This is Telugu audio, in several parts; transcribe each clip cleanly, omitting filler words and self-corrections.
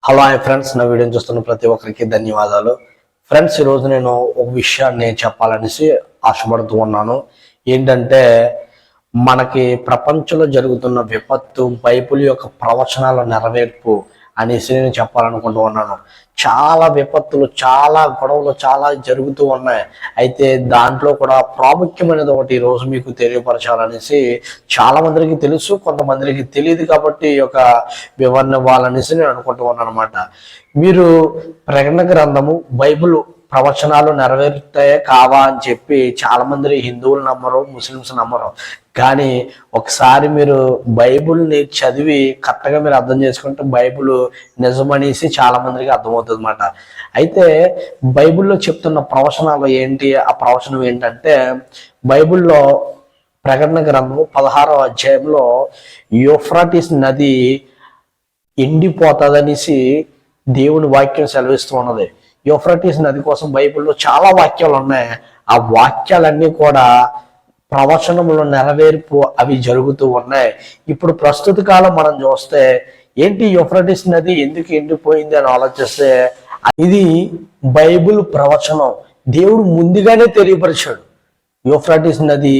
హలో హాయ్ ఫ్రెండ్స్, నా వీడియోని చూస్తున్న ప్రతి ఒక్కరికి ధన్యవాదాలు. ఫ్రెండ్స్, ఈరోజు నేను ఒక విషయాన్ని చెప్పాలనేసి ఆశపడుతూ ఉన్నాను. ఏంటంటే, మనకి ప్రపంచంలో జరుగుతున్న విపత్తు, బైబిల్ యొక్క ప్రవచనాల నెరవేర్పు అనేసి నేను చెప్పాలనుకుంటూ ఉన్నాను. చాలా విపత్తులు, చాలా గొడవలు చాలా జరుగుతూ ఉన్నాయి. అయితే దాంట్లో కూడా ప్రాముఖ్యమైనది ఒకటి ఈరోజు మీకు తెలియపరచాలనేసి, చాలా మందికి తెలుసు, కొంతమందికి తెలియదు. కాబట్టి ఈ యొక్క వివరణ ఇవ్వాలనేసి నేను అనుకుంటూ ఉన్నాను అనమాట. మీరు ప్రకటన గ్రంథము, బైబిల్ ప్రవచనాలు నెరవేరుతాయే కావా అని చెప్పి చాలా మంది హిందువులు నమ్మరు, ముస్లిమ్స్ నమ్మరు. కానీ ఒకసారి మీరు బైబిల్ని చదివి కరెక్ట్గా మీరు అర్థం చేసుకుంటే బైబిల్ నిజమనేసి చాలా మందికి అర్థమవుతుంది అన్నమాట. అయితే బైబిల్లో చెప్తున్న ప్రవచనాలు ఏంటి? ఆ ప్రవచనం ఏంటంటే, బైబిల్లో ప్రకటన గ్రంథము 16వ అధ్యాయంలో యూఫ్రటీస్ నది ఎండిపోతుందనేసి దేవుని వాక్యం సెలవిస్తూ ఉన్నది. యూఫ్రటీస్ నది కోసం బైబిల్లో చాలా వాక్యాలు ఉన్నాయి. ఆ వాక్యాలన్నీ కూడా ప్రవచనంలో నెరవేర్పు అవి జరుగుతూ ఉన్నాయి. ఇప్పుడు ప్రస్తుత కాలం మనం చూస్తే ఏంటి, యూఫ్రటీస్ నది ఎందుకు ఎండిపోయింది అని ఆలోచిస్తే, ఇది బైబిల్ ప్రవచనం. దేవుడు ముందుగానే తెలియపరిచాడు యూఫ్రటీస్ నది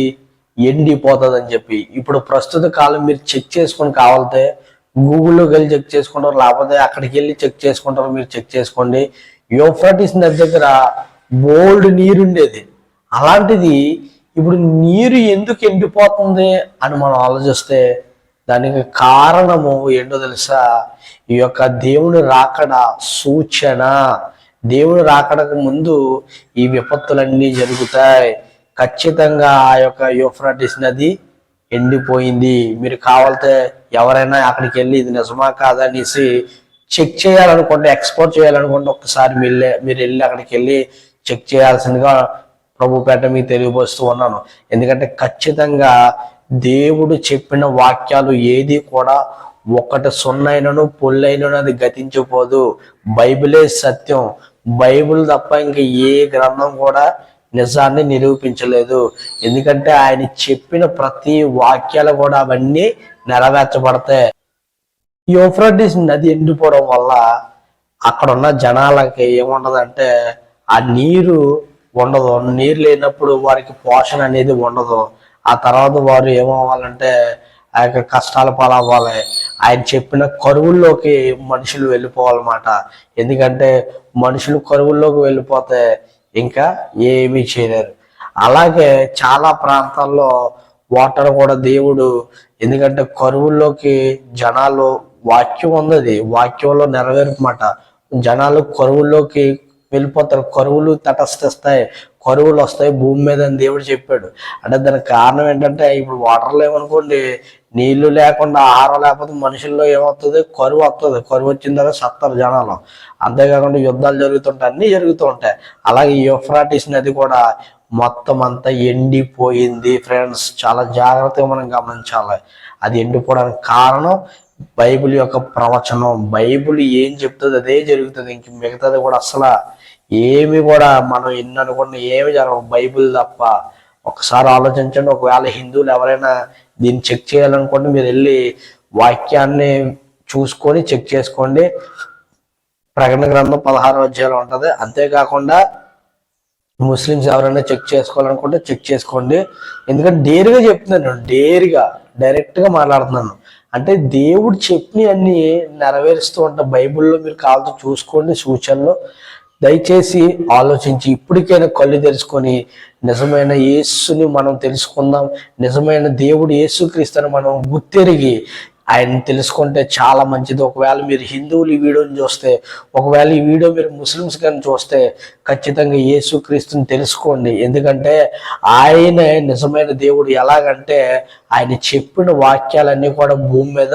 ఎండిపోతుంది అని చెప్పి. ఇప్పుడు ప్రస్తుత కాలం మీరు చెక్ చేసుకొని కావాలితే గూగుల్లోకి వెళ్ళి చెక్ చేసుకుంటారు, లేకపోతే అక్కడికి వెళ్ళి చెక్ చేసుకుంటారు. మీరు చెక్ చేసుకోండి. యూఫ్రటీస్ నది దగ్గర బోల్డ్ నీరు ఉండేది. అలాంటిది ఇప్పుడు నీరు ఎందుకు ఎండిపోతుంది అని మనం ఆలోచిస్తే దానికి కారణము ఏంటో తెలుసా? ఈ యొక్క దేవుని రాకడ సూచన. దేవుని రాకడకు ముందు ఈ విపత్తులన్నీ జరుగుతాయి. ఖచ్చితంగా ఆ యొక్క యూఫ్రటీస్ నది ఎండిపోయింది. మీరు కావాలితే ఎవరైనా అక్కడికి వెళ్ళి ఇది నిజమా కాదా అనేసి చెక్ చేయాలనుకుంటే, ఎక్స్పోర్ట్ చేయాలనుకుంటే ఒక్కసారి మీరు వెళ్ళి అక్కడికి వెళ్ళి చెక్ చేయాల్సిందిగా ప్రభుపేట మీకు తెలియపరుస్తూ ఉన్నాను. ఎందుకంటే ఖచ్చితంగా దేవుడు చెప్పిన వాక్యాలు ఏది కూడా ఒకటి సున్నైనను పొల్లైనను అది గతించిపోదు. బైబిలే సత్యం. బైబిల్ తప్ప ఇంకా ఏ గ్రంథం కూడా నిజాన్ని నిరూపించలేదు. ఎందుకంటే ఆయన చెప్పిన ప్రతి వాక్యాలు కూడా అవన్నీ నెరవేర్చబడతాయి. యూఫ్రటీస్ నది ఎండిపోవడం వల్ల అక్కడ ఉన్న జనాలకి ఏముండదంటే, ఆ నీరు ఉండదు. నీరు లేనప్పుడు వారికి పోషణ అనేది ఉండదు. ఆ తర్వాత వారు ఏమవ్వాలంటే ఆ యొక్క కష్టాల పాలవ్వాలి. ఆయన చెప్పిన కరువుల్లోకి మనుషులు వెళ్ళిపోవాలన్నమాట. ఎందుకంటే మనుషులు కరువుల్లోకి వెళ్ళిపోతే ఇంకా ఏమీ చేయలేరు. అలాగే చాలా ప్రాంతాల్లో వాటర్ కూడా దేవుడు, ఎందుకంటే కరువుల్లోకి జనాలు, వాక్యం ఉన్నది, వాక్యంలో నెరవేర్పమాట. జనాలు కరువుల్లోకి వెళ్ళిపోతారు. కరువులు తటస్థిస్తాయి, కరువులు వస్తాయి భూమి మీద అని దేవుడు చెప్పాడు. అంటే దానికి కారణం ఏంటంటే, ఇప్పుడు వాటర్ లేవనుకోండి, నీళ్లు లేకుండా ఆహారం లేకపోతే మనుషుల్లో ఏమవుతుంది? కరువు వస్తుంది. కరువు వచ్చిన తర్వాత సత్తారు జనాలు. అంతేకాకుండా యుద్ధాలు జరుగుతుంటాయి, అన్నీ జరుగుతూ ఉంటాయి. అలాగే యూఫ్రటీస్ నది కూడా మొత్తం అంతా ఎండిపోయింది. ఫ్రెండ్స్, చాలా జాగ్రత్తగా మనం గమనించాలి. అది ఎండిపోవడానికి కారణం బైబిల్ యొక్క ప్రవచనం. బైబిల్ ఏం చెప్తుంది అదే జరుగుతుంది. ఇంక మిగతాది కూడా అసలు ఏమి కూడా మనం ఎన్ని అనుకున్న ఏమి జరగవు బైబిల్ తప్ప. ఒకసారి ఆలోచించండి. ఒకవేళ హిందువులు ఎవరైనా దీన్ని చెక్ చేయాలనుకోండి, మీరు వెళ్ళి వాక్యాన్ని చూసుకొని చెక్ చేసుకోండి. ప్రకటన గ్రంథం 16వ అధ్యాయంలో ఉంటుంది. అంతేకాకుండా ముస్లిమ్స్ ఎవరైనా చెక్ చేసుకోవాలనుకుంటే చెక్ చేసుకోండి. ఎందుకంటే డేరుగా చెప్తున్నాను, డైరెక్ట్గా మాట్లాడుతున్నాను. అంటే దేవుడు చెప్పిన అన్ని నెరవేరుస్తూ ఉంటా. బైబిల్లో మీరు కావాల్సి చూసుకోండి సూచనలు. దయచేసి ఆలోచించి ఇప్పటికైనా కళ్ళు తెరుచుకొని నిజమైన యేసుని మనం తెలుసుకుందాం. నిజమైన దేవుడు యేసుక్రీస్తుని మనం గుర్తెరిగి ఆయన తెలుసుకుంటే చాలా మంచిది. ఒకవేళ మీరు హిందువులు ఈ వీడియోని చూస్తే, ఒకవేళ ఈ వీడియో మీరు ముస్లిమ్స్ కానీ చూస్తే, ఖచ్చితంగా యేసుక్రీస్తుని తెలుసుకోండి. ఎందుకంటే ఆయనే నిజమైన దేవుడు. ఎలాగంటే ఆయన చెప్పిన వాక్యాలన్నీ కూడా భూమి మీద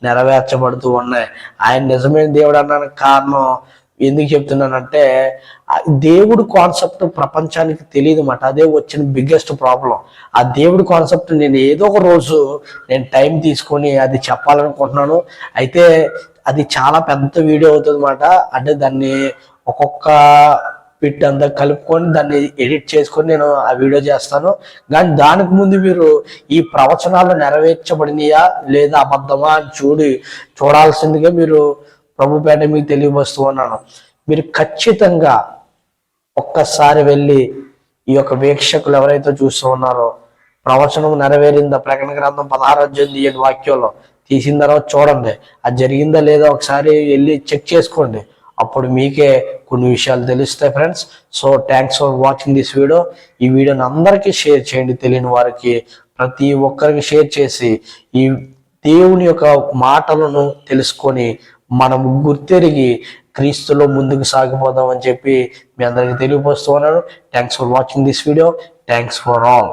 నెరవేర్చబడుతూ ఉన్నాయి. ఆయన నిజమైన దేవుడు అన్నానికి కారణం ఎందుకు చెప్తున్నానంటే, దేవుడు కాన్సెప్ట్ ప్రపంచానికి తెలియదు అన్నమాట. అదే వచ్చిన బిగ్గెస్ట్ ప్రాబ్లం. ఆ దేవుడి కాన్సెప్ట్ నేను ఏదో ఒక రోజు నేను టైం తీసుకొని అది చెప్పాలనుకుంటున్నాను. అయితే అది చాలా పెద్ద వీడియో అవుతుంది అన్నమాట. అంటే దాన్ని ఒక్కొక్క పిట్ అంతా కలుపుకొని దాన్ని ఎడిట్ చేసుకొని నేను ఆ వీడియో చేస్తాను. కానీ దానికి ముందు మీరు ఈ ప్రవచనాలు నెరవేర్చబడినయా లేదా అబద్ధమా అని చూడాల్సిందిగా మీరు ప్రభు పేట మీకు తెలియపరుస్తూ ఉన్నాను. మీరు ఖచ్చితంగా ఒక్కసారి వెళ్ళి ఈ యొక్క వీక్షకులు ఎవరైతే చూస్తూ ఉన్నారో ప్రవచనం నెరవేరిందా, ప్రకటన గ్రంథం 16 వాక్యంలో తీసిన తర్వాత చూడండి, అది జరిగిందా లేదా ఒకసారి వెళ్ళి చెక్ చేసుకోండి. అప్పుడు మీకే కొన్ని విషయాలు తెలుస్తాయి friends. So thanks for watching this video. ఈ వీడియోని అందరికీ షేర్ చేయండి, తెలియని వారికి ప్రతి ఒక్కరికి షేర్ చేసి ఈ దేవుని యొక్క మాటలను తెలుసుకొని మనము గుర్తెరిగి క్రీస్తులో ముందుకు సాగిపోదాం అని చెప్పి మీ అందరికీ తెలియపరుస్తూ ఉన్నాను. Thanks for watching this video. Thanks for all.